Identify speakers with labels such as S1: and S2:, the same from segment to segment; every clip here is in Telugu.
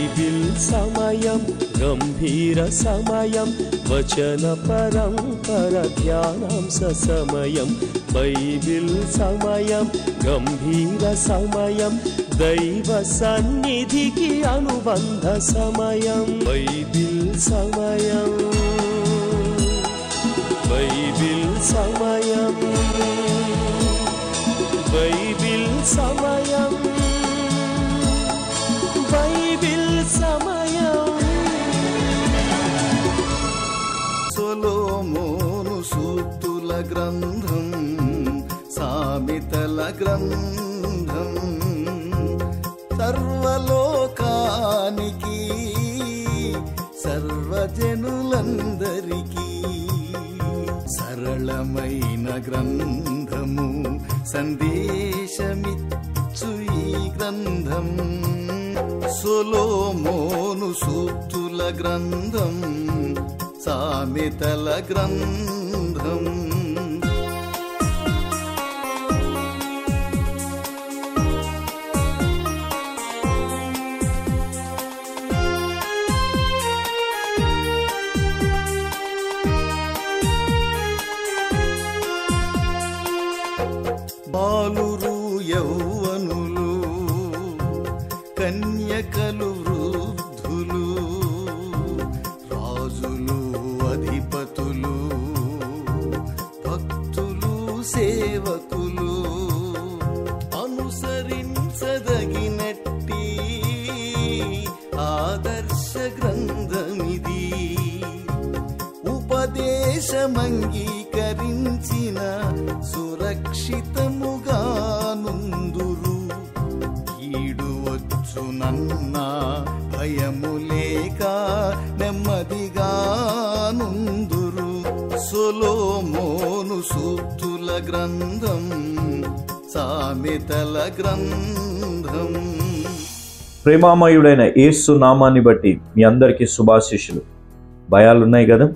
S1: బైబిల్ సమయం గంభీర సమయం వచన పరంపర ధ్యానాంశ సమయం బైబిల్ సమయం గంభీర సమయం దైవ సన్నిధికి అనుబంధ సమయం బైబిల్ సమయం బైబిల్ సమయం బైబిల్ సమయం బైబిల్ సమయం
S2: సొలొమోను సూక్తుల గ్రంథం సామెతల గ్రంథం సర్వలోకానికి సర్వజనులందరికీ సరళమైన గ్రంథము సందేశమిచ్చు ఈ గ్రంథం సొలొమోను సూక్తుల గ్రంథం సామెతల గ్రంథం బాలురు యౌవనులు కన్యకలు వృద్ధులు రాజులు అధిపతులు భక్తులు సేవకులు అనుసరించదగినట్టి ఆదర్శ గ్రంథమిది ఉపదేశమంగీకరించిన సురక్షితముగా నుందురు కీడు వచ్చునన్న భయము లేక నెమ్మదిగా నుందురు సొలొమోను సూక్తుల గ్రంథం సామెతల గ్రంథం.
S3: ప్రేమామయుడైన యేసు నామాన్ని బట్టి మీ అందరికీ శుభాశీస్సులు. భయాలున్నాయి కదా,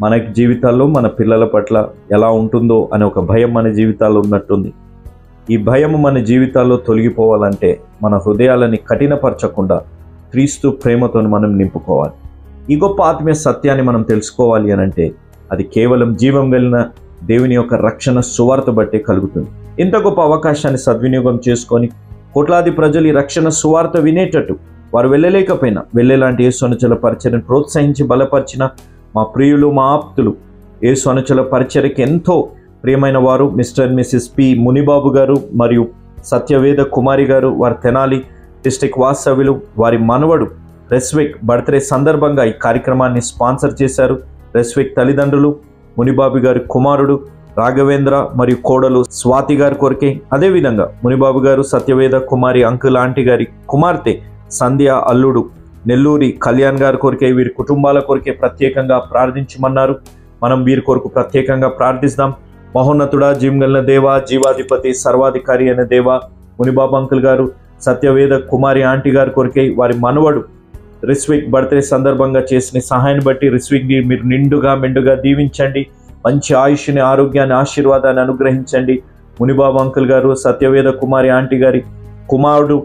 S3: మన జీవితాల్లో మన పిల్లల పట్ల ఎలా ఉంటుందో అనే ఒక భయం మన జీవితాల్లో ఉన్నట్టుంది. ఈ భయం మన జీవితాల్లో తొలగిపోవాలంటే మన హృదయాలని కఠినపరచకుండా క్రీస్తు ప్రేమతో మనం నింపుకోవాలి. ఈ గొప్ప ఆత్మీయ సత్యాన్ని మనం తెలుసుకోవాలి అని అంటే అది కేవలం జీవం కలిగిన దేవుని యొక్క రక్షణ సువార్త బట్టే కలుగుతుంది. ఇంత గొప్ప అవకాశాన్ని సద్వినియోగం చేసుకొని కోట్లాది ప్రజలు ఈ రక్షణ సువార్త వినేటట్టు వారు వెళ్ళలేకపోయినా వెళ్ళేలాంటి యేసు అనుచరుల పరిచర్యను ప్రోత్సహించి బలపరిచిన మా ప్రియులు, మా ఆప్తులు, యేసు అనుచరుల పరిచర్యకి ఎంతో ప్రియమైన వారు Mr and Mrs P Munibabu గారు మరియు సత్యవేద కుమారి గారు, వారి తెనాలి డిస్ట్రిక్ట్ వాస్తవ్యులు, వారి మనవడు రెస్విక్ బర్త్డే సందర్భంగా ఈ కార్యక్రమాన్ని స్పాన్సర్ చేశారు. రెస్విక్ తల్లిదండ్రులు, మునిబాబు గారి కుమారుడు రాఘవేంద్ర మరియు కోడలు స్వాతి గారి కొరకే, అదేవిధంగా మునిబాబు గారు సత్యవేద కుమారి అంకుల్ ఆంటీ గారి కుమార్తె సంధ్య అల్లుడు నెల్లూరి కళ్యాణ్ గారి కొరకే, వీరి కుటుంబాల కొరకే ప్రత్యేకంగా ప్రార్థించమన్నారు. మనం వీరి కొరకు ప్రత్యేకంగా ప్రార్థిస్తాం. మహోన్నతుడా, జీవగలిగిన దేవ, జీవాధిపతి, సర్వాధికారి అయిన దేవ, మునిబాబు అంకుల్ గారు సత్యవేద కుమారి ఆంటీ గారి కొరకే, వారి మనవడు రిస్విక్ బర్త్డే సందర్భంగా చేసిన సహాయాన్ని బట్టి రిస్విక్ని మీరు నిండుగా మెండుగా దీవించండి. మంచి ఆయుష్ని, ఆరోగ్యాన్ని, ఆశీర్వాదాన్ని అనుగ్రహించండి. మునిబాబు అంకుల్ గారు సత్యవేద కుమారి ఆంటీ గారి కుమారుడు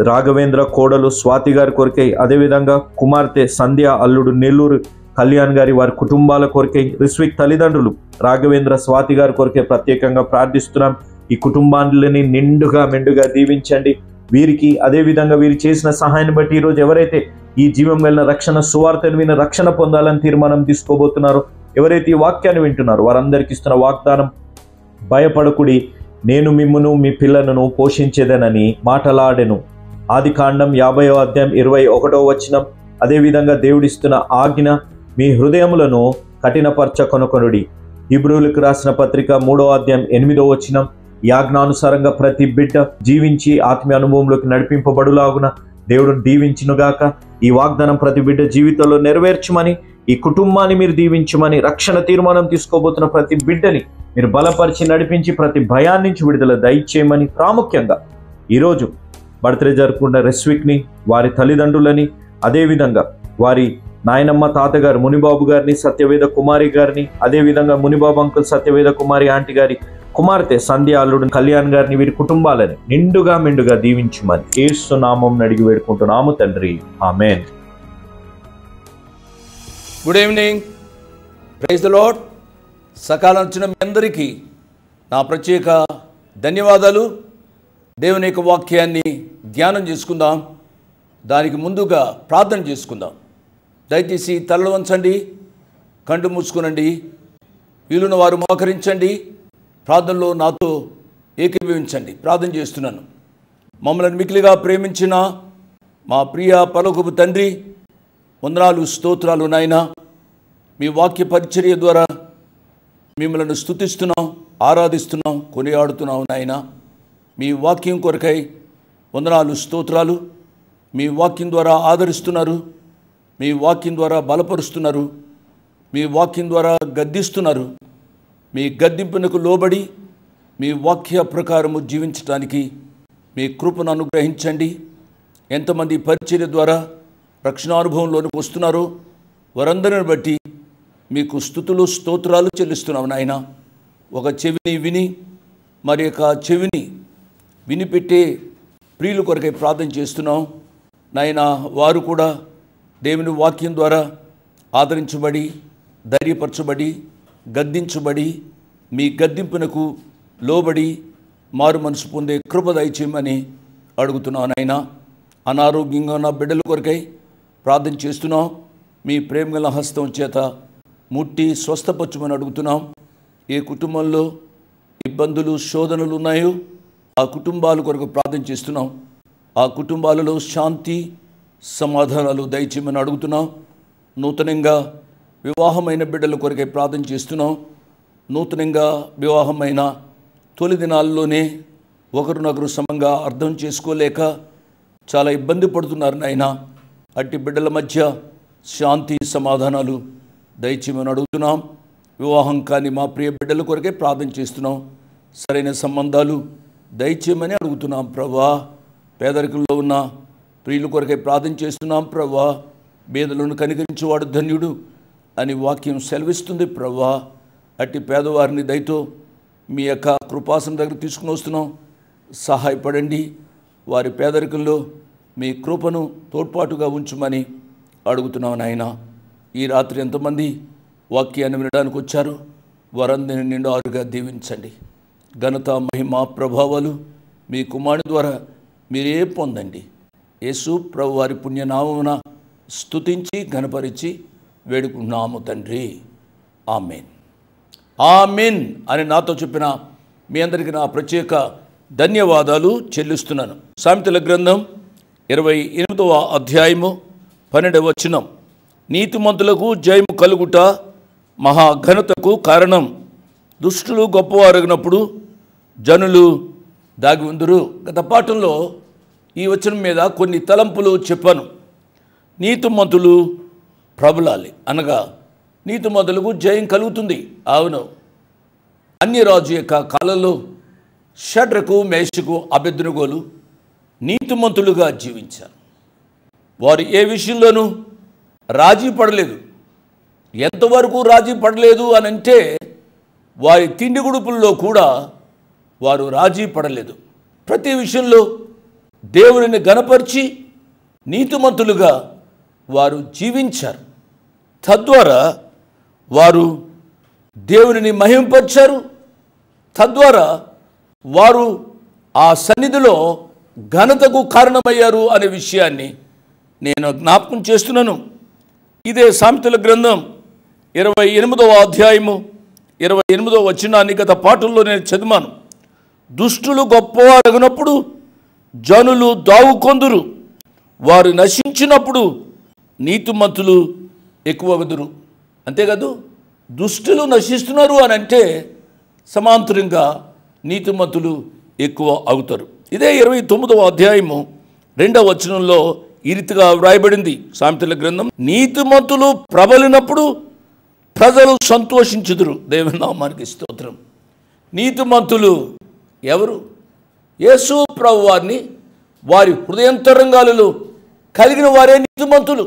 S3: రాఘవేంద్ర, కోడలు స్వాతి గారి కొరకై, అదేవిధంగా కుమార్తె సంధ్య అల్లుడు నెల్లూరు కళ్యాణ్ గారి వారి కుటుంబాల కొరకై, రిస్విక్ తల్లిదండ్రులు రాఘవేంద్ర, స్వాతి గారి కొరకే ప్రత్యేకంగా ప్రార్థిస్తున్నాం. ఈ కుటుంబాలని నిండుగా మెండుగా దీవించండి. వీరికి అదేవిధంగా వీరు చేసిన సహాయాన్ని బట్టి ఈరోజు ఎవరైతే ఈ జీవం వెళ్ళిన రక్షణ సువార్తను విని రక్షణ పొందాలని తీర్మానం తీసుకోబోతున్నారో, ఎవరైతే ఈ వాక్యాన్ని వింటున్నారో వారందరికీ ఇస్తున్న వాగ్దానం, భయపడకుడి, నేను మిమ్మును మీ పిల్లలను పోషించేదనని మాటలాడెను. ఆదికాండం 50వ అధ్యాయం 21వ వచనం. అదేవిధంగా దేవుడిస్తున్న ఆజ్ఞ, మీ హృదయములను కఠినపరచకొనకొనుడి. హీబ్రూలకు రాసిన పత్రిక 3వ అధ్యాయం 8వ వచనం. ఈ ఆజ్ఞానుసారంగా ప్రతి బిడ్డ జీవించి ఆత్మీయ అనుభవంలోకి నడిపింపబడులాగున దేవుడు దీవించునుగాక. ఈ వాగ్దానం ప్రతి బిడ్డ జీవితంలో నెరవేర్చమని, ఈ కుటుంబాన్ని మీరు దీవించమని, రక్షణ తీర్మానం తీసుకోబోతున్న ప్రతి బిడ్డని మీరు బలపరిచి నడిపించి ప్రతి భయాన్ని నుంచి విడుదల దయచేయమని, ప్రాముఖ్యంగా ఈరోజు బర్త్డే జరుపుకున్న రెస్విక్ని, వారి తల్లిదండ్రులని, అదేవిధంగా వారి నాయనమ్మ తాతగారు మునిబాబు గారిని, సత్యవేద కుమారి గారిని, అదేవిధంగా మునిబాబు అంకుల్ సత్యవేద కుమారి ఆంటీ గారి కుమార్తె సంధ్య, అల్లుడు కళ్యాణ్ గారిని, వీరి కుటుంబాలని నిండుగా మెండుగా దీవించుమని యేసు నామం అడిగి వేడుకుంటున్నాము తండ్రి, amen.
S4: Good evening, praise the lord. సకాలం వచ్చిన మీ అందరికీ నా ప్రత్యేక ధన్యవాదాలు. దేవుని యొక్క వాక్యాన్ని ధ్యానం చేసుకుందాం. దానికి ముందుగా ప్రార్థన చేసుకుందాం. దయచేసి తలలు వంచండి, కంటు మూసుకునండి, వీలున్న వారు మోకరించండి, ప్రార్థనలో నాతో ఏకీభవించండి. ప్రార్థన చేస్తున్నాను. మమ్మల్ని మిక్కిలిగా ప్రేమించిన మా ప్రియ పరలోకపు తండ్రి, వందనాలు, స్తోత్రాలు నాయనా. మీ వాక్య పరిచర్య ద్వారా మిమ్మల్ని స్తుతిస్తున్నాం, ఆరాధిస్తున్నాం, కొనియాడుతున్నాం నాయనా. మీ వాక్యం కొరకై వందనాలు, స్తోత్రాలు. మీ వాక్యం ద్వారా ఆదరిస్తున్నారు, మీ వాక్యం ద్వారా బలపరుస్తున్నారు, మీ వాక్యం ద్వారా గద్దిస్తున్నారు. మీ గద్దింపునకు లోబడి మీ వాక్య ప్రకారము జీవించడానికి మీ కృపను అనుగ్రహించండి. ఎంతమంది పరిచర్య ద్వారా రక్షణానుభవంలోనికి వస్తున్నారో వారందరిని బట్టి మీకు స్తుతులు, స్తోత్రాలు చెల్లిస్తున్నాం నాయన. ఒక చెవిని విని మరి యొక్క చెవిని వినిపెట్టే ప్రియుల కొరకై ప్రార్థన చేస్తున్నాం నాయన. వారు కూడా దేవుని వాక్యం ద్వారా ఆదరించబడి, ధైర్యపరచబడి, గద్దించబడి, మీ గద్దింపునకు లోబడి మారు మనసు పొందే కృప దయచేయమని అడుగుతున్నాను నాయన. అనారోగ్యంగా ఉన్న బిడ్డల కొరకై ప్రార్థన చేస్తున్నాం. మీ ప్రేమగల హస్తం చేత ముట్టి స్వస్థపరచమని అడుగుతున్నాం. ఏ కుటుంబంలో ఇబ్బందులు, శోధనలు ఉన్నాయో ఆ కుటుంబాల కొరకు ప్రార్థన చేస్తున్నాం. ఆ కుటుంబాలలో శాంతి, సమాధానాలు దయచేయమని అడుగుతున్నాం. నూతనంగా వివాహమైన బిడ్డల కొరకై ప్రార్థన చేస్తున్నాం. నూతనంగా వివాహమైన తొలి దినాల్లోనే ఒకరినొకరు సమంగా అర్థం చేసుకోలేక చాలా ఇబ్బంది పడుతున్నారు నాయన. అట్టి బిడ్డల మధ్య శాంతి, సమాధానాలు దయచేయమని అడుగుతున్నాం. వివాహం కాని మా ప్రియ బిడ్డల కొరకే ప్రార్థన చేస్తున్నాం. సరైన సంబంధాలు దయచేయమని అడుగుతున్నాం ప్రభా. పేదరికంలో ఉన్న ప్రియుల కొరకే ప్రార్థన చేస్తున్నాం ప్రభా. పేదలను కనికరించేవాడు ధన్యుడు అని వాక్యం సెలవిస్తుంది ప్రభా. అట్టి పేదవారిని దయతో మీ యొక్క కృపాసనం దగ్గర తీసుకుని వస్తున్నాం. సహాయపడండి. వారి పేదరికంలో మీ కృపను తోడ్పాటుగా ఉంచమని అడుగుతున్నాం నాయన. ఈ రాత్రి ఎంతమంది వాక్యాన్ని వినడానికి వచ్చారో వారందరినీ నిండారుగా దీవించండి. ఘనత, మహిమ, ప్రభావాలు మీ కుమారుని ద్వారా మీరే పొందండి. యేసు ప్రభు వారి పుణ్యనామమున స్తుతించి ఘనపరిచి వేడుకున్నాము తండ్రి, ఆమేన్. ఆమేన్ అని నాతో చెప్పిన మీ అందరికీ నా ప్రత్యేక ధన్యవాదాలు చెల్లిస్తున్నాను. సామెతల గ్రంథం 28వ అధ్యాయము 12వ వచనం. నీతిమంతులకు జయము కలుగుట మహాఘనతకు కారణం. దుష్టులు గొప్పవారగినప్పుడు జనులు దాగి ఉందురు. గత పాఠంలో ఈ వచనం మీద కొన్ని తలంపులు చెప్పాను. నీతిమంతులు ప్రబలాలి అనగా నీతిమంతులకు జయం కలుగుతుంది. అవును, అన్యరాజు యొక్క కాలంలో షడ్రకు, మేషకు, అబేద్నెగోలు నీతిమంతులుగా జీవించారు. వారు ఏ విషయంలోనూ రాజీ పడలేదు. ఎంతవరకు రాజీ పడలేదు అని అంటే వారి తిండి గుడుపుల్లో కూడా వారు రాజీ పడలేదు. ప్రతి విషయంలో దేవునిని గణపరిచి నీతిమంతులుగా వారు జీవించారు. తద్వారా వారు దేవునిని మహింపరిచారు. తద్వారా వారు ఆ సన్నిధిలో ఘనతకు కారణమయ్యారు అనే విషయాన్ని నేను జ్ఞాపకం చేస్తున్నాను. ఇదే సామెతల గ్రంథం 28వ అధ్యాయము 28వ వచనాన్ని గత పాఠంలో నేను చదివాను. దుష్టులు గొప్పవారగినప్పుడు జనులు దావుకొందురు, వారు నశించినప్పుడు నీతిమంతులు ఎక్కువగుదురు. అంతేకాదు, దుష్టులు నశిస్తున్నారు అని అంటే సమాంతరంగా నీతిమంతులు ఎక్కువ అవుతారు. ఇదే 29వ అధ్యాయము 2వ వచనంలో ఈ రీతిగా వ్రాయబడింది. సామెతల గ్రంథం, నీతిమంతులు ప్రబలినప్పుడు ప్రజలు సంతోషించుదురు. దేవుని నామానికి స్తోత్రం. నీతిమంతులు ఎవరు? యేసు ప్రభు వారిని వారి హృదయంతరంగాలలో కలిగిన వారే నీతిమంతులు.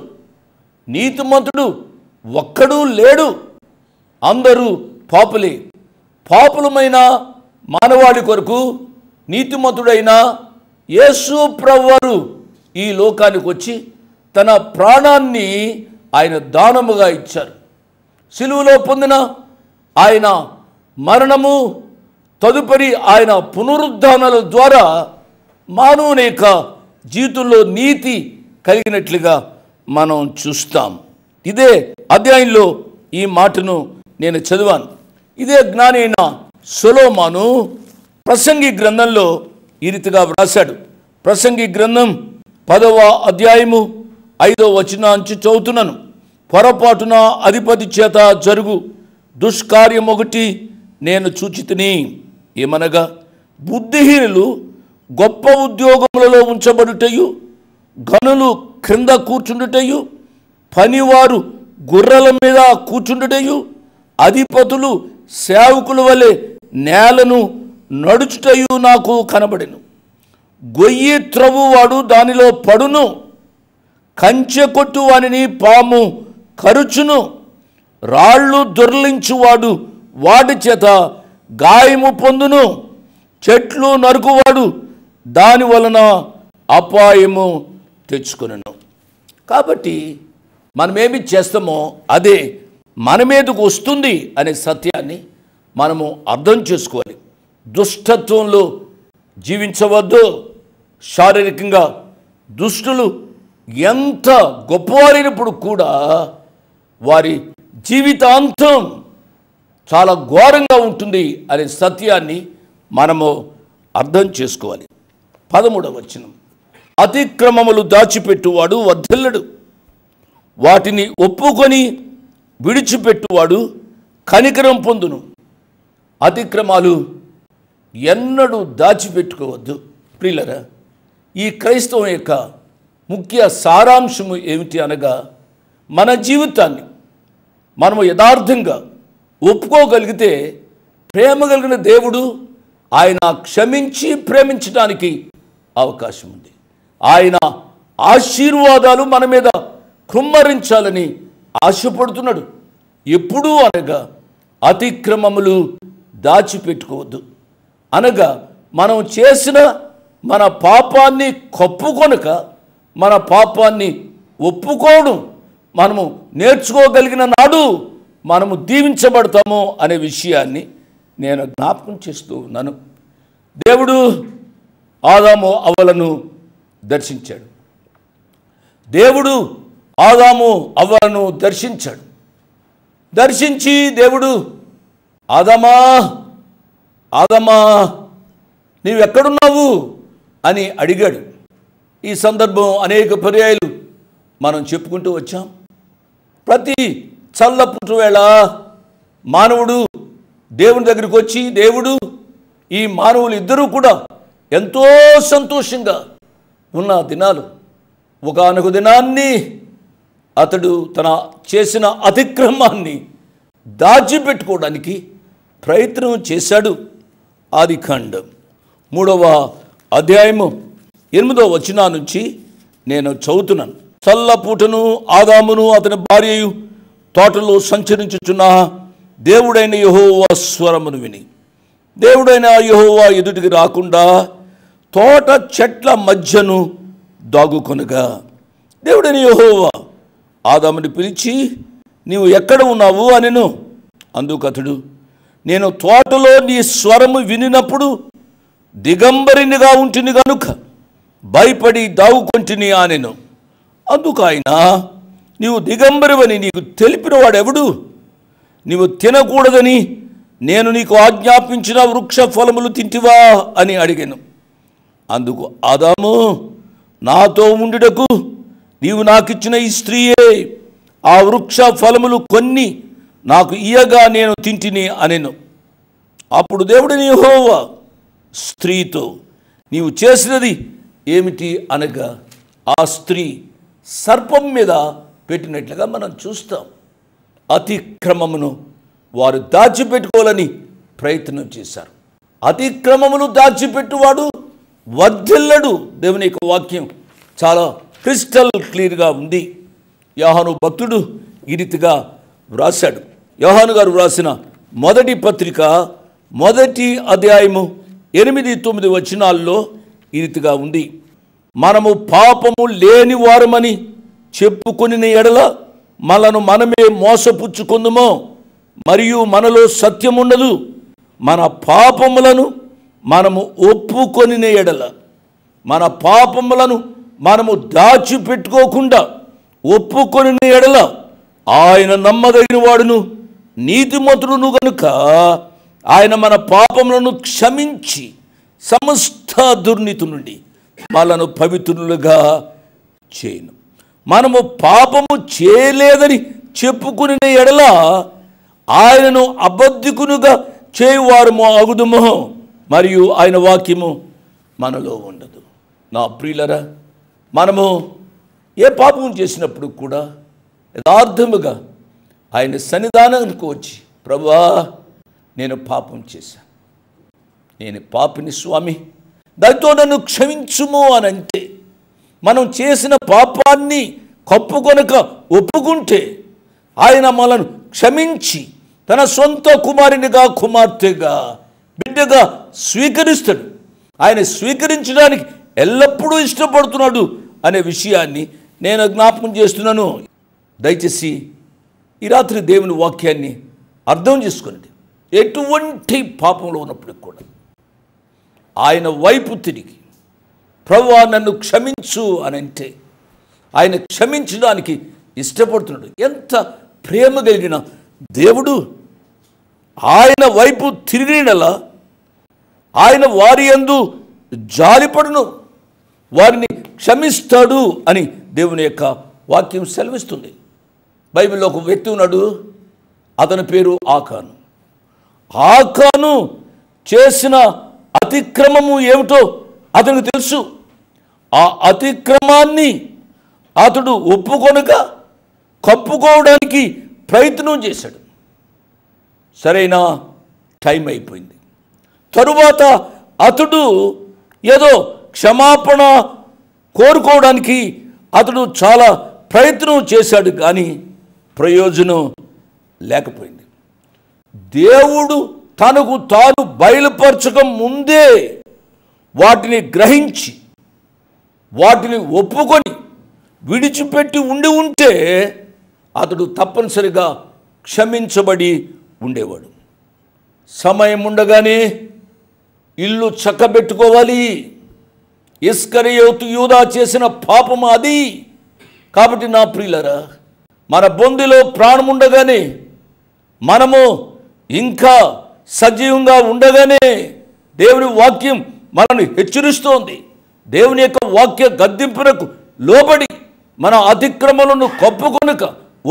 S4: నీతిమంతుడు ఒక్కడూ లేడు, అందరూ పాపులే. పాపులమైన మానవాళి కొరకు నీతిమంతుడైన యేసు ప్రభువారు ఈ లోకానికి వచ్చి తన ప్రాణాన్ని ఆయన దానముగా ఇచ్చారు. సిలువలో పొందిన ఆయన మరణము తదుపరి ఆయన పునరుద్ధానాల ద్వారా మానవుని యొక్క జీవితంలో నీతి కలిగినట్లుగా మనం చూస్తాం. ఇదే అధ్యాయంలో ఈ మాటను నేను చదివాను. ఇదే జ్ఞాని అయిన సొలొమోను ప్రసంగి గ్రంథంలో ఈ రీతిగా వ్రాశాడు. ప్రసంగి గ్రంథం 10వ అధ్యాయము 5వ వచనం నుంచి చదువుతున్నాను. పొరపాటున అధిపతి చేత జరుగు దుష్కార్యం ఒకటి నేను చూచితిని, ఏమనగా బుద్ధిహీనులు గొప్ప ఉద్యోగములలో ఉంచబడుటయు, గనులు క్రింద కూర్చుండుటయు, పనివారు గుర్రల మీద కూర్చుండుటయు, అధిపతులు సేవకుల వలె నేలను నడుచుటయు నాకు కనబడెను. గొయ్యి త్రవ్వువాడు దానిలో పడును, కంచె కొట్టు వానిని పాము కరుచును, రాళ్ళు దొర్లించువాడు వాటి చేత గాయము పొందును, చెట్లు నరుకువాడు దాని వలన అపాయము తెచ్చుకొనును. కాబట్టి మనమేమి చేస్తామో అదే మన మీదకు వస్తుంది అనే సత్యాన్ని మనము అర్థం చేసుకోవాలి. దుష్టత్వంలో జీవించవద్దు. శారీరకంగా దుష్టులు ఎంత గొప్పవారైనప్పుడు కూడా వారి జీవితాంతం చాలా ఘోరంగా ఉంటుంది అనే సత్యాన్ని మనము అర్థం చేసుకోవాలి. 13వ వచనం, అతిక్రమములు దాచిపెట్టువాడు వర్ధిల్లడు, వాటిని ఒప్పుకొని విడిచిపెట్టువాడు కనికరం పొందును. అతిక్రమాలు ఎన్నడూ దాచిపెట్టుకోవద్దు. ప్రియులరా, ఈ క్రైస్తవం యొక్క ముఖ్య సారాంశము ఏమిటి అనగా, మన జీవితాన్ని మనము యథార్థంగా ఒప్పుకోగలిగితే ప్రేమ కలిగిన దేవుడు ఆయన క్షమించి ప్రేమించడానికి అవకాశం ఉంది. ఆయన ఆశీర్వాదాలు మన మీద కుమ్మరించాలని ఆశపడుతున్నాడు. ఎప్పుడూ అనగా అతిక్రమములు దాచిపెట్టుకోవద్దు. అనగా మనం చేసిన మన పాపాన్ని కప్పుకొనక మన పాపాన్ని ఒప్పుకోవడం మనము నేర్చుకోగలిగిన నాడు మనము దీవించబడతాము అనే విషయాన్ని నేను జ్ఞాపకం చేస్తూ ఉన్నాను. దేవుడు ఆదాము అవ్వలను దర్శించాడు. దేవుడు ఆదాము అవ్వలను దర్శించాడు. దర్శించి దేవుడు ఆదామా ఆదామా నీవెక్కడున్నావు అని అడిగాడు. ఈ సందర్భం అనేక పర్యాయాలు మనం చెప్పుకుంటూ వచ్చాం. ప్రతి చల్లపుట్టు వేళ మానవుడు దేవుని దగ్గరికి వచ్చి దేవుడు ఈ మానవులు ఇద్దరూ కూడా ఎంతో సంతోషంగా ఉన్న దినాలు. ఒకానొక దినాన్ని అతడు తన చేసిన అతిక్రమాన్ని దాచిపెట్టుకోవడానికి ప్రయత్నం చేశాడు. ఆదికాండం 3వ అధ్యాయము 8వ వచనం నుంచి నేను చదువుతున్నాను. చల్లపూటను ఆదామును అతని భార్యయు తోటలో సంచరించుచున్న దేవుడైన యెహోవా స్వరమును విని దేవుడైన యెహోవా ఎదుటికి రాకుండా తోట చెట్ల మధ్యను దాగుకొనగా దేవుడైన యెహోవా ఆదాముని పిలిచి నీవు ఎక్కడ ఉన్నావు అనెను. అందుకు అతడు నేను తోటలో నీ స్వరము వినినప్పుడు దిగంబరినిగా ఉంటిని గనుక భయపడి దాగుకొంటిని అనెను. అందుకు ఆయన నీవు దిగంబరివని నీకు తెలిపిన వాడెవడు? నీవు తినకూడదని నేను నీకు ఆజ్ఞాపించిన వృక్ష ఫలములు తింటివా అని అడిగాను. అందుకు ఆదాము నాతో ఉండుటకు నీవు నాకిచ్చిన ఈ స్త్రీయే ఆ వృక్ష ఫలములు కొన్ని నాకు ఇయ్యగా నేను తింటిని అనెను. అప్పుడు దేవుడైన యెహోవా స్త్రీతో నీవు చేసినది ఏమిటి అనగా ఆ స్త్రీ సర్పం మీద పెట్టినట్లుగా మనం చూస్తాం. అతిక్రమమును వారు దాచిపెట్టుకోవాలని ప్రయత్నం చేశారు. అతిక్రమమును దాచిపెట్టువాడు వర్ధిల్లడు. దేవుని యొక్క వాక్యం చాలా క్రిస్టల్ క్లియర్గా ఉంది. యోహాను భక్తుడు ఈ రీతిగా వ్రాశాడు. యోహాను గారు వ్రాసిన మొదటి పత్రిక మొదటి అధ్యాయము 8-9 వచనాల్లో ఈ రీతిగా ఉంది. మనము పాపము లేని వారమని చెప్పుకొని ఎడల మనను మనమే మోసపుచ్చుకుందుమో, మరియు మనలో సత్యముండదు. మన పాపములను మనము ఒప్పుకొని ఎడల, మన పాపములను మనము దాచిపెట్టుకోకుండా ఒప్పుకొని ఎడల ఆయన నమ్మదగిన వాడును నీతిమంతుడును గనుక ఆయన మన పాపములను క్షమించి సమస్త దుర్నీతి నుండి మనను పవిత్రులుగా చేయను. మనము పాపము చేయలేదని చెప్పుకుని ఎడల ఆయనను అబద్ధికునుగా చేయువారము అగుదుమో, మరియు ఆయన వాక్యము మనలో ఉండదు. నా ప్రియులరా, మనము ఏ పాపం చేసినప్పుడు కూడా యథార్థముగా ఆయన సన్నిధానానికి వచ్చి, ప్రభువా నేను పాపం చేశాను, నేను పాపిని స్వామి, దాంతో నన్ను క్షమించుము అని అంటే, మనం చేసిన పాపాన్ని కప్పుకొనక ఒప్పుకుంటే ఆయన మనను క్షమించి తన సొంత కుమారునిగా, కుమార్తెగా, బిడ్డగా స్వీకరిస్తాడు. ఆయన స్వీకరించడానికి ఎల్లప్పుడూ ఇష్టపడుతున్నాడు అనే విషయాన్ని నేను జ్ఞాపకం చేస్తున్నాను. దయచేసి ఈ రాత్రి దేవుని వాక్యాన్ని అర్థం చేసుకోండి. ఎటువంటి పాపంలో ఉన్నప్పటికి కూడా ఆయన వైపు తిరిగి, ప్రభువా నన్ను క్షమించు అని అంటే ఆయన క్షమించడానికి ఇష్టపడుతున్నాడు. ఎంత ప్రేమ కలిగిన దేవుడు! ఆయన వైపు తిరిగినలా ఆయన వారి యందు జాలిపడును, వారిని క్షమిస్తాడు అని దేవుని యొక్క వాక్యం సెలవిస్తుంది. బైబిల్లో ఒక వ్యక్తి ఉన్నాడు, అతని పేరు ఆకాను. ఆకాను చేసిన అతిక్రమము ఏమిటో అతనికి తెలుసు. ఆ అతిక్రమాన్ని అతడు ఒప్పుకొనక కప్పుకోవడానికి ప్రయత్నం చేశాడు. సరైన టైం అయిపోయింది. తరువాత అతడు ఏదో క్షమాపణ కోరుకోవడానికి అతడు చాలా ప్రయత్నం చేశాడు, కానీ ప్రయోజనం లేకపోయింది. దేవుడు తనకు తాను బయలుపరచక ముందే వాటిని గ్రహించి వాటిని ఒప్పుకొని విడిచిపెట్టి ఉంటే అతడు తప్పనిసరిగా క్షమించబడి ఉండేవాడు. సమయం ఉండగానే ఇల్లు చక్కబెట్టుకోవాలి. ఇస్కరియోతు యూదా చేసిన పాపం అది. కాబట్టి నా ప్రియులరా, మన బొందిలో ప్రాణం ఉండగానే, మనము ఇంకా సజీవంగా ఉండగానే దేవుని వాక్యం మనల్ని హెచ్చరిస్తోంది. దేవుని యొక్క వాక్య గద్దింపునకు లోబడి మన అతిక్రమలను కప్పుకొనక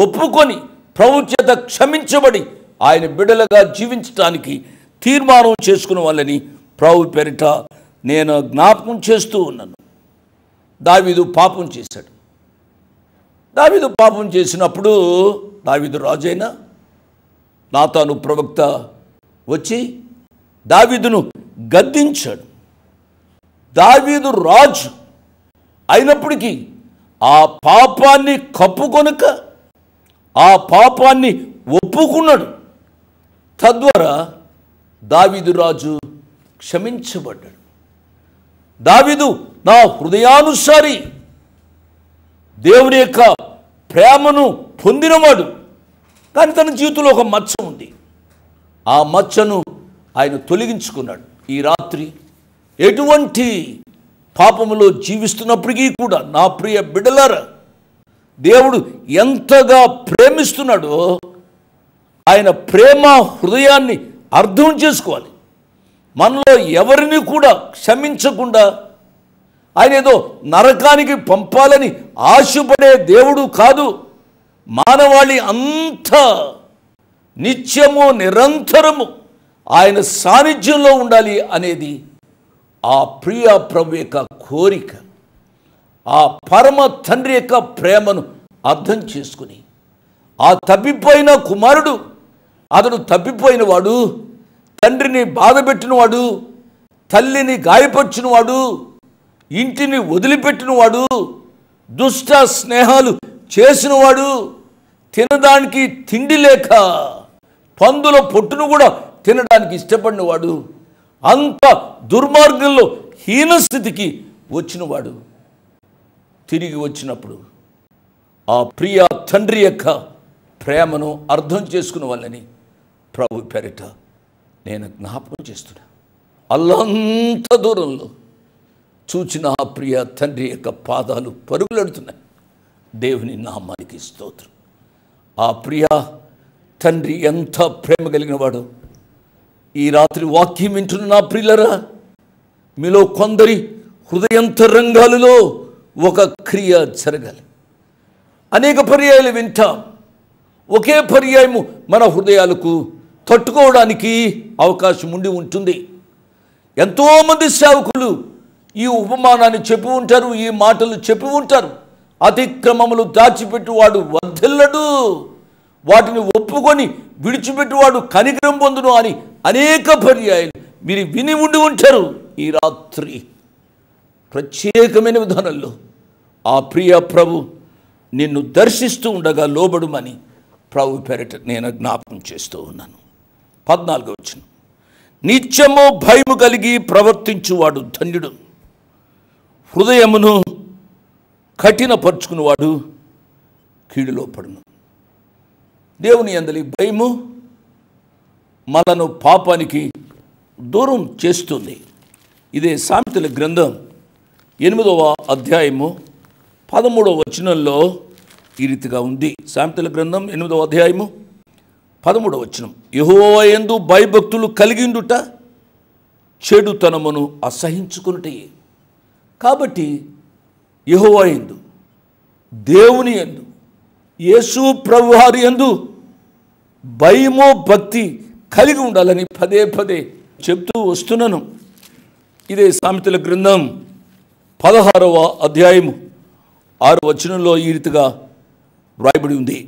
S4: ఒప్పుకొని ప్రభు చేత క్షమించబడి ఆయన బిడ్డలుగా జీవించడానికి తీర్మానం చేసుకున్న వాళ్ళని ప్రభు పేరిట నేను జ్ఞాపకం చేస్తూ ఉన్నాను. దావీదు పాపం చేశాడు. దావీదు పాపం చేసినప్పుడు దావీదు రాజైనా నాతాను ప్రవక్త వచ్చి దావీదును గద్దించాడు. దావీదు రాజు అయినప్పటికీ ఆ పాపాన్ని కప్పుకొనక ఆ పాపాన్ని ఒప్పుకున్నాడు. తద్వారా దావీదు రాజు క్షమించబడ్డాడు. దావీదు నా హృదయానుసారి, దేవుని యొక్క ప్రేమను పొందినవాడు. కానీ తన జీవితంలో ఒక మచ్చ ఉంది. ఆ మచ్చను ఆయన తొలగించుకున్నాడు. ఈ రాత్రి ఎటువంటి పాపములో జీవిస్తున్నప్పటికీ కూడా నా ప్రియ బిడ్డలారా, దేవుడు ఎంతగా ప్రేమిస్తున్నాడో ఆయన ప్రేమ హృదయాన్ని అర్థం చేసుకోవాలి. మనలో ఎవరిని కూడా క్షమించకుండా ఆయన ఏదో నరకానికి పంపాలని ఆశపడే దేవుడు కాదు. మానవాళి అంతా నిత్యము నిరంతరము ఆయన సాన్నిధ్యంలో ఉండాలి అనేది ఆ ప్రియ ప్రభు యొక్క కోరిక. ఆ పరమ తండ్రి యొక్క ప్రేమను అర్థం చేసుకుని ఆ తప్పిపోయిన కుమారుడు, అతడు తప్పిపోయినవాడు, తండ్రిని బాధపెట్టినవాడు, తల్లిని గాయపరిచినవాడు, ఇంటిని వదిలిపెట్టినవాడు, దుష్ట స్నేహాలు చేసినవాడు, తినడానికి తిండి లేక పందుల పొట్టును కూడా తినడానికి ఇష్టపడినవాడు, అంత దుర్మార్గంలో హీనస్థితికి వచ్చినవాడు తిరిగి వచ్చినప్పుడు ఆ ప్రియ తండ్రి యొక్క ప్రేమను అర్థం చేసుకున్న వాళ్ళని ప్రభు పేరిట నేను జ్ఞాపకం చేస్తున్నా. అల్లంత దూరంలో చూచిన ఆ ప్రియ తండ్రి యొక్క పాదాలు పరుగులెడుతున్నాయి. దేవుని నామానికి స్తోత్రం. ఆ ప్రియ తండ్రి ఎంత ప్రేమ కలిగిన వాడు. ఈ రాత్రి వాక్యం వింటున్న నా ప్రియులరా, మీలో కొందరి హృదయంతరంగాలలో ఒక క్రియ జరగాలి. అనేక పర్యాయాలు వింటాం. ఒకే పర్యాయము మన హృదయాలకు తట్టుకోవడానికి అవకాశం ఉండి ఉంటుంది. ఎంతోమంది సేవకులు ఈ ఉపమానాన్ని చెప్పి ఉంటారు, ఈ మాటలు చెప్పి ఉంటారు. అతిక్రమములు దాచిపెట్టువాడు వర్ధిల్లడు, వాటిని ఒప్పుకొని విడిచిపెట్టువాడు కనికరం పొందును అని అనేక పర్యాయాలు మీరు విని ఉండి ఉంటారు. ఈ రాత్రి ప్రత్యేకమైన విధానంలో ఆ ప్రియ ప్రభు నిన్ను దర్శిస్తూ ఉండగా లోబడుమని ప్రభు పేరిట నేను జ్ఞాపకం చేస్తూ ఉన్నాను. 14వ వచనం, నిత్యము భయము కలిగి ప్రవర్తించువాడు ధన్యుడు, హృదయమును కఠినపరుచుకున్నవాడు కీడులో పడును. దేవుని యందలి భయము మనను పాపానికి దూరం చేస్తుంది. ఇదే సామెతల గ్రంథం 8వ అధ్యాయము 13వ వచనంలో ఈ రీతిగా ఉంది. సామెతల గ్రంథం 8వ అధ్యాయము 13వ వచనం, యెహోవా యందు భయభక్తులు కలిగిండుట చెడుతనమును అసహించుకునుటే. కాబట్టి యెహోవా యందు, దేవుని యందు, యేసు ప్రభువారి యందు భయము భక్తి కలిగి ఉండాలని పదే పదే చెప్తూ వస్తున్నాను. ఇదే సామెతల గ్రంథం 16వ అధ్యాయము 6వ వచనంలో ఈ రీతిగా వ్రాయబడి ఉంది.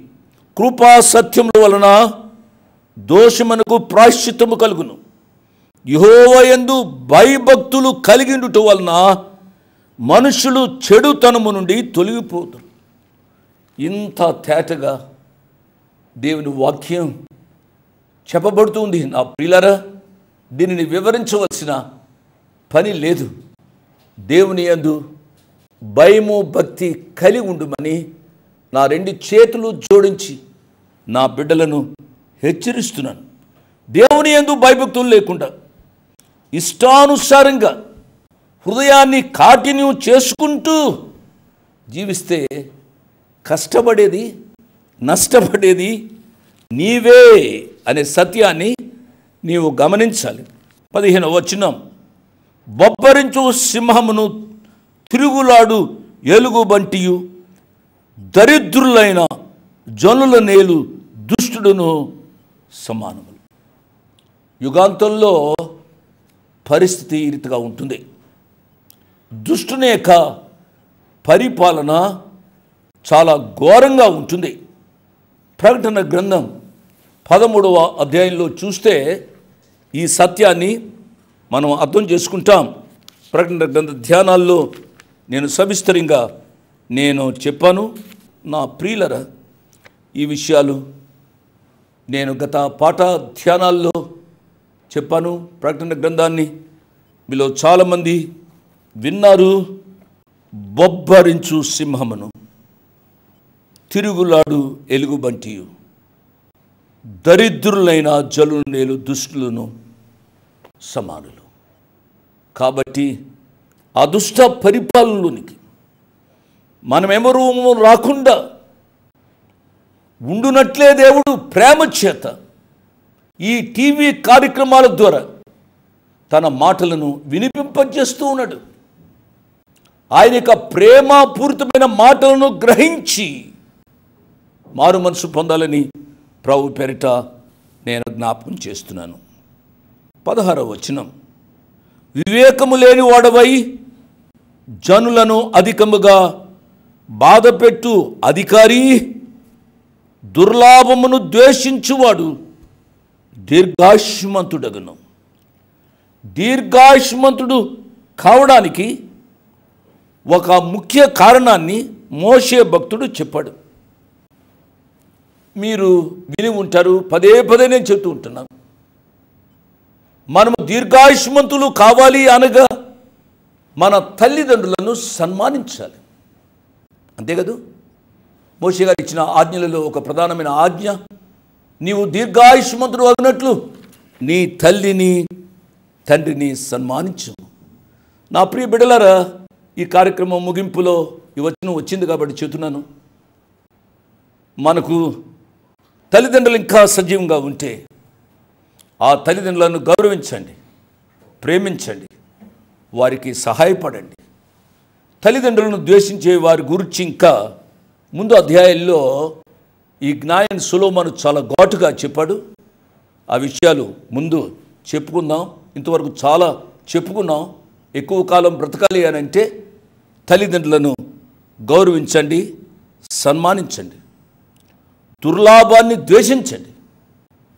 S4: కృపా సత్యముల వలన దోషమునకు ప్రాయశ్చిత్తము కలుగును, యెహోవా యందు భయభక్తులు కలిగిండుట వలన మనుషులు చెడుతనము నుండి తొలగిపోతారు. ఇంత తేటగా దేవుని వాక్యం చెప్పబడుతుంది. నా ప్రియులారా, దీనిని వివరించవలసిన పని లేదు. దేవుని యందు భయము భక్తి కలిగి ఉండుమని నా 2 చేతులు జోడించి నా బిడ్డలను హెచ్చరిస్తున్నాను. దేవుని యందు భయభక్తులు లేకుండా ఇష్టానుసారంగా హృదయాన్ని కాఠిన్యం చేసుకుంటూ జీవిస్తే కష్టపడేది, నష్టపడేది నీవే అనే సత్యాన్ని నీవు గమనించాలి. 15వ వచనం, బొబ్బరించు సింహమును తిరుగులాడు ఎలుగుబంటియు దరిద్రులైన జనుల నేలు దుష్టుడును సమానములు. యుగాంతంలో పరిస్థితి ఈ రీతిగా ఉంటుంది. దుష్టుని యొక్క పరిపాలన చాలా ఘోరంగా ఉంటుంది. ప్రకటన గ్రంథం 13వ అధ్యాయంలో చూస్తే ఈ సత్యాన్ని మనం అర్థం చేసుకుంటాం. ప్రకటన గ్రంథ ధ్యానాల్లో నేను సవిస్తరంగా చెప్పాను. నా ప్రియులరా, ఈ విషయాలు నేను గత పాఠ ధ్యానాల్లో చెప్పాను. ప్రకటన గ్రంథాన్ని మీలో చాలామంది విన్నారు. బొబ్బరించు సింహమును తిరుగులాడు ఎలుగుబంటియు దరిద్రులైన జనుల నేలు దుష్టులను సమానులు. కాబట్టి ఆ దుష్ట పరిపాలనలోనికి మనమెవరూ రాకుండా ఉండునట్లే దేవుడు ప్రేమ చేత ఈ టీవీ కార్యక్రమాల ద్వారా తన మాటలను వినిపింపజేస్తూ ఉన్నాడు. ఆయన యొక్క ప్రేమపూరితమైన మాటలను గ్రహించి మారు మనసు పొందాలని ప్రభు పేరిట నేను జ్ఞాపకం చేస్తున్నాను. 16వ వచనం, వివేకము లేని వాడవై జనులను అధికముగా బాధపెట్టు అధికారి, దుర్లాభమును ద్వేషించువాడు దీర్ఘాయుష్మంతుడగును. దీర్ఘాయుష్మంతుడు కావడానికి ఒక ముఖ్య కారణాన్ని మోషే భక్తుడు చెప్పాడు. మీరు విని ఉంటారు, పదే పదే నేను చెప్తూ ఉంటున్నాను. మనము దీర్ఘాయుష్మంతులు కావాలి అనగా మన తల్లిదండ్రులను సన్మానించాలి. అంతే కదా? మోషే గారు ఇచ్చిన ఆజ్ఞలలో ఒక ప్రధానమైన ఆజ్ఞ, నీవు దీర్ఘాయుష్మంతుడు అగినట్లు నీ తల్లిని తండ్రిని సన్మానించు. నా ప్రియ బిడ్డలారా, ఈ కార్యక్రమం ముగింపులో ఈ వచనం వచ్చింది కాబట్టి చెబుతున్నాను. మనకు తల్లిదండ్రులు ఇంకా సజీవంగా ఉంటే ఆ తల్లిదండ్రులను గౌరవించండి, ప్రేమించండి, వారికి సహాయపడండి. తల్లిదండ్రులను ద్వేషించే వారి గురించి ఇంకా ముందు అధ్యాయంలో ఈ జ్ఞాని సొలొమోను చాలా ఘాటుగా చెప్పాడు. ఆ విషయాలు ముందు చెప్పుకుందాం. ఇంతవరకు చాలా చెప్పుకున్నాం. ఎక్కువ కాలం బ్రతకాలి అని అంటే తల్లిదండ్రులను గౌరవించండి, సన్మానించండి, దుర్లాభాన్ని ద్వేషించండి.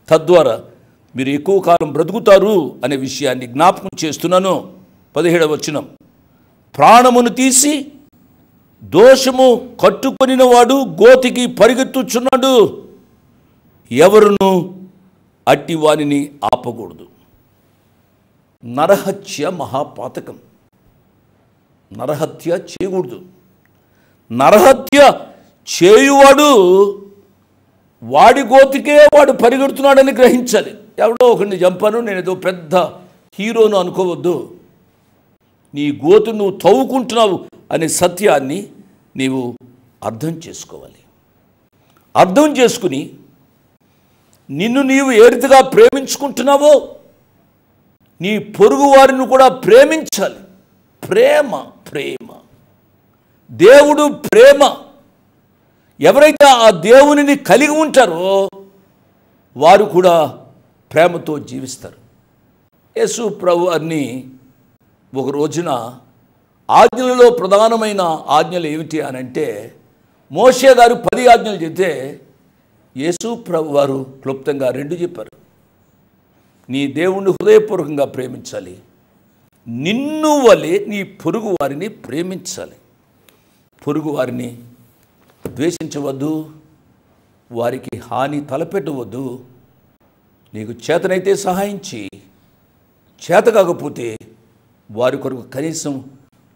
S4: తద్వారా మీరు ఎక్కువ కాలం బ్రతుకుతారు అనే విషయాన్ని జ్ఞాపకం చేస్తున్నాను. 17వ వచనం, ప్రాణమును తీసి దోషము కట్టుకొనిన వాడు గోతికి పరిగెత్తుచున్నాడు, ఎవరును అట్టి వానిని ఆపకూడదు. నరహత్య మహాపాతకం. నరహత్య చేయకూడదు. నరహత్య చేయువాడు వాడి గోతికే వాడు పరిగెడుతున్నాడని గ్రహించాలి. ఎవడో ఒకరిని చంపాను, నేను ఏదో పెద్ద హీరోను అనుకోవద్దు. నీ గోతు నువ్వు తవ్వుకుంటున్నావు అనే సత్యాన్ని నీవు అర్థం చేసుకోవాలి. అర్థం చేసుకుని నిన్ను నీవు ఏ రీతిగా ప్రేమించుకుంటున్నావో నీ పొరుగు వారిని కూడా ప్రేమించాలి. ప్రేమ ప్రేమ దేవుడు ప్రేమ. ఎవరైతే ఆ దేవునిని కలిగి ఉంటారో వారు కూడా ప్రేమతో జీవిస్తారు. యేసు ప్రభు అన్ని ఒక రోజున ఆజ్ఞలలో ప్రధానమైన ఆజ్ఞలు ఏమిటి అని అంటే, మోషే గారు 10 ఆజ్ఞలు చెప్తే యేసు ప్రభు వారు క్లుప్తంగా 2 చెప్పారు. నీ దేవుణ్ణి హృదయపూర్వకంగా ప్రేమించాలి, నిన్ను వలె నీ పొరుగు వారిని ప్రేమించాలి. పొరుగు వారిని ద్వేషించవద్దు, వారికి హాని తలపెట్టవద్దు. నీకు చేతనైతే సహాయం చేయి, చేత కాకపోతే వారి కొరకు కనీసం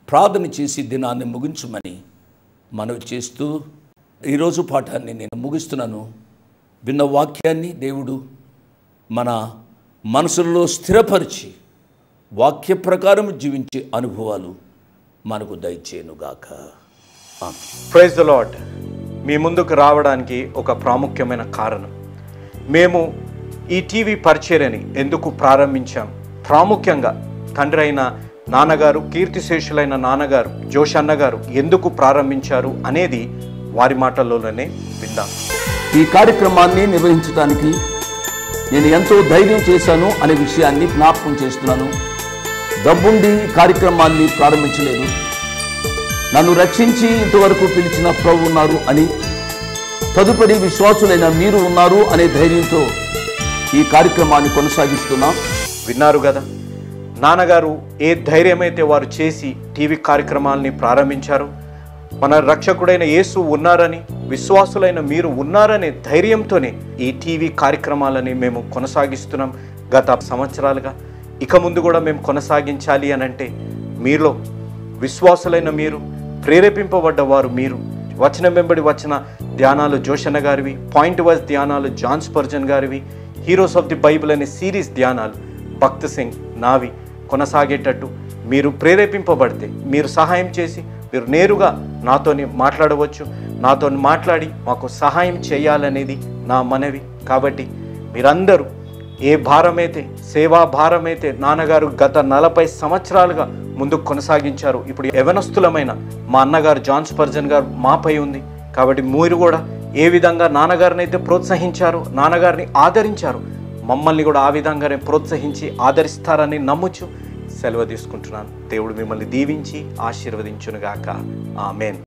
S4: ప్రార్థన చేసి దినాన్ని ముగించమని మనవి చేస్తూ ఈరోజు పాఠాన్ని నేను ముగిస్తున్నాను. విన్న వాక్యాన్ని దేవుడు మన మనసుల్లో స్థిరపరిచి వాక్య ప్రకారం జీవించే అనుభవాలు మనకు దయచేయునుగాక.
S5: Praise the lord. మీ ముందుకు రావడానికి ఒక ప్రాముఖ్యమైన కారణం, మేము ఈ టీవీ పరిచర్యని ఎందుకు ప్రారంభించాం, ప్రాముఖ్యంగా తండ్రి అయిన నాన్నగారు, కీర్తిశేషులైన నాన్నగారు జోష్ అన్నగారు ఎందుకు ప్రారంభించారు అనేది వారి మాటల్లోనే విందాం.
S4: ఈ కార్యక్రమాన్ని నిర్వహించడానికి నేను ఎంతో ధైర్యం చేశాను అనే విషయాన్ని జ్ఞాపకం చేస్తున్నాను. డబ్బుండి ఈ కార్యక్రమాన్ని ప్రారంభించలేదు. నన్ను రక్షించి ఇంతవరకు పిలిచిన ప్రభు ఉన్నారు అని, తదుపరి విశ్వాసులైన మీరు ఉన్నారు అనే ధైర్యంతో ఈ కార్యక్రమాన్ని కొనసాగిస్తున్నాం.
S5: విన్నారు కదా, నాన్నగారు ఏ ధైర్యమైతే వారు చేసి టీవీ కార్యక్రమాలని ప్రారంభించారు. మన రక్షకుడైన యేసు ఉన్నారని, విశ్వాసులైన మీరు ఉన్నారనే ధైర్యంతోనే ఈ టీవీ కార్యక్రమాలని మేము కొనసాగిస్తున్నాం గత సంవత్సరాలుగా. ఇక ముందు కూడా మేము కొనసాగించాలి అని అంటే మీలో విశ్వాసులైన మీరు, ప్రేరేపింపబడ్డవారు మీరు, వచనం వెంబడి వచ్చిన ధ్యానాలు జోషన్న గారివి, పాయింట్ వైజ్ ధ్యానాలు జాన్ స్పర్జన్ గారివి, హీరోస్ ఆఫ్ ది బైబిల్ అనే సిరీస్ ధ్యానాలు భక్త్ సింగ్ నావి కొనసాగేటట్టు మీరు ప్రేరేపింపబడితే, మీరు సహాయం చేసి మీరు నేరుగా నాతోని మాట్లాడవచ్చు. నాతో మాట్లాడి మాకు సహాయం చేయాలనేది నా మనవి. కాబట్టి మీరందరూ ఏ భారమైతే, సేవా భారమైతే నాన్నగారు గత 40 సంవత్సరాలుగా ముందుకు కొనసాగించారు, ఇప్పుడు యవనస్తులమైన మా అన్నగారు జాన్ స్పర్జన్ గారు మాపై ఉంది. కాబట్టి మీరు కూడా ఏ విధంగా నాన్నగారిని అయితే ప్రోత్సహించారు, నాన్నగారిని ఆదరించారు, మమ్మల్ని కూడా ఆ విధంగానే ప్రోత్సహించి ఆదరిస్తారని నమ్ముచు సెలవు తీసుకుంటున్నాను. దేవుడు మిమ్మల్ని దీవించి ఆశీర్వదించునుగాక. ఆమేన్.